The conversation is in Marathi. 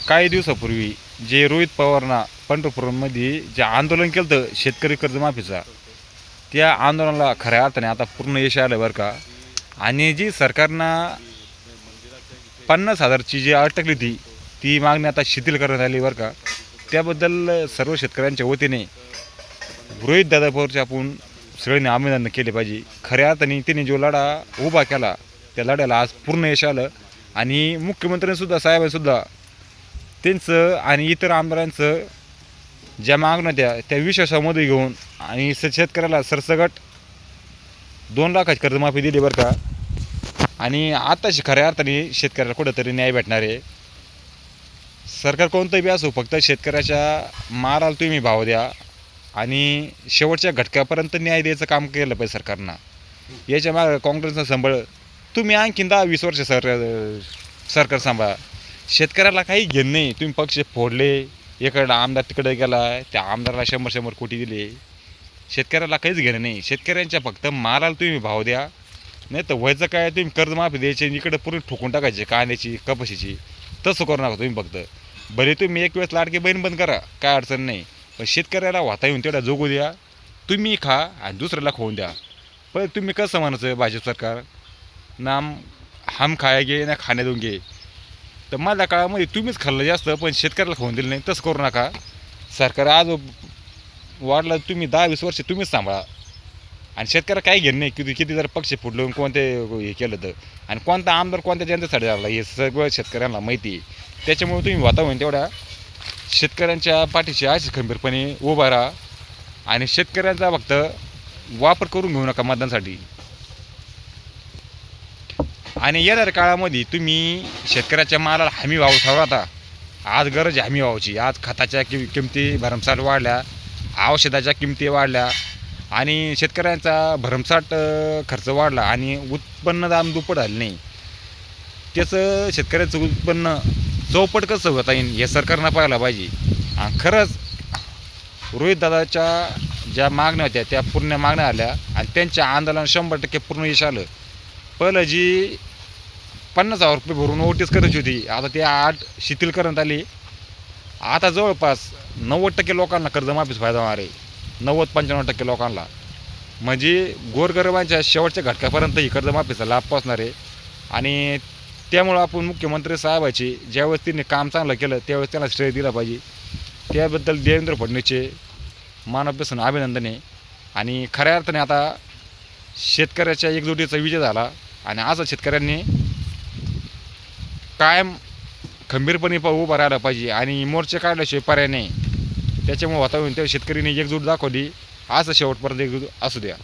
काही दिवसापूर्वी जे रोहित पवारना पंढरपूरमध्ये जे आंदोलन केलं होतं शेतकरी कर्जमाफीचा, त्या आंदोलनाला खऱ्या अर्थाने आता पूर्ण यश आलं बरं का. आणि जी सरकारनं 50,000ची जी अटकली होती ती मागणी आता शिथिल करण्यात आली बरं का. त्याबद्दल सर्व शेतकऱ्यांच्या वतीने रोहित दादा पवारचे आपण सगळ्यांनी अभिनंदन केले पाहिजे. खऱ्या अर्थाने त्यांनी जो लढा उभा केला त्या लढ्याला आज पूर्ण यश आलं. आणि मुख्यमंत्र्यांसुद्धा साहेबांसुद्धा त्यांचं आणि इतर आमदारांचं ज्या मागण्या त्या विश्वासामध्ये घेऊन आणि शेतकऱ्याला सरसकट 2 लाखाची कर्जमाफी दिली बरं का. आणि आताशी खऱ्या अर्थाने शेतकऱ्याला कुठंतरी न्याय भेटणार आहे. सरकार कोणतंही बी असो, फक्त शेतकऱ्याच्या मालाला तुम्ही भाव द्या आणि शेवटच्या घटकापर्यंत न्याय द्यायचं काम केलं पाहिजे सरकारनं. याच्या मागे काँग्रेसचा संबळ तुम्ही आणखीन 10-20 वर्ष सरकार सांभाळा. शेतकऱ्याला काही घेणं नाही. तुम्ही पक्ष फोडले, इकडं आमदार तिकडे गेला, त्या आमदाराला 100 कोटी दिले. शेतकऱ्याला काहीच घेणं नाही. शेतकऱ्यांच्या फक्त मालाला तुम्ही भाव द्या, नाही तर व्हायचं काय, तुम्ही कर्जमाफी द्यायची इकडे पूर्ण ठोकून टाकायची कांद्याची कपाशीची. तसं करू नका तुम्ही. फक्त भले तुम्ही एक वेळेस लाडकी बहीण बंद करा, काय अडचण नाही, पण शेतकऱ्याला वाता येऊन तेवढा जोगू द्या. तुम्ही खा आणि दुसऱ्याला खाऊन द्या. पण तुम्ही कसं म्हणायचं भाजप सरकार, नाम हम खायगे ना खाणे दोंगे. तर माझ्या काळामध्ये तुम्हीच खाल्लं जास्त पण शेतकऱ्याला खाऊन दिलं नाही. तसं करू नका. सरकार आज वाढलं, तुम्ही 10-20 वर्ष तुम्हीच सांभाळा. आणि शेतकऱ्याला काही घेणं नाही किती जर पक्ष फुटलं कोणते हे केलं तर, आणि कोणता आमदार कोणत्या जनतेसाठी झाला हे सगळं शेतकऱ्यांना माहिती आहे. त्याच्यामुळे तुम्ही वातावरण तेवढ्या शेतकऱ्यांच्या पाठीशी अशी खंबीरपणे उभा राहा आणि शेतकऱ्यांचा फक्त वापर करून घेऊ नका मतदानासाठी. आणि येणाऱ्या काळामध्ये तुम्ही शेतकऱ्याच्या मालाला हमी भाव ठेवा. आता आज गरज आहे हमी भावाची. आज खताच्या किमती भरमसाठ वाढल्या, औषधाच्या किमती वाढल्या आणि शेतकऱ्यांचा भरमसाठ खर्च वाढला आणि उत्पन्न दाम दुप्पट झालं नाही. त्याचं शेतकऱ्याचं उत्पन्न चौपट कसं होता येईल हे सरकारनं पाहायला पाहिजे. आणि खरंच रोहितदादाच्या ज्या मागण्या होत्या त्या पूर्ण मागण्या आल्या आणि त्यांच्या आंदोलन 100% पूर्ण यश आलं. पहिलं जी 50,000 रुपये भरून नोटीस करायची होती, आता ती 8 शिथिल करण्यात आली. आता जवळपास 90% लोकांना कर्जमाफीच फायदा होणार आहे. 90-95% लोकांना, म्हणजे गोरगरिबांच्या शेवटच्या घटकापर्यंत ही कर्जमाफीचा लाभ पोचणार आहे. आणि त्यामुळं आपण मुख्यमंत्री साहेबाची ज्यावेळेस त्यांनी काम चांगलं केलं त्यावेळेस त्यांना श्रेय दिलं पाहिजे. त्याबद्दल देवेंद्र फडणवीसचे मानपासून अभिनंदन आहे. आणि खऱ्या अर्थाने आता शेतकऱ्याच्या एकजुटीचा विजय झाला आणि असं शेतकऱ्यांनी कायम खंबीरपणे उभं राहायला पाहिजे आणि मोर्चे काढल्याशिवाय पर्याय नाही. त्याच्यामुळे वातावरण त्या शेतकऱ्यांनी एकजूट दाखवली. असं शेवटपर्यंत एकजूट असू द्या.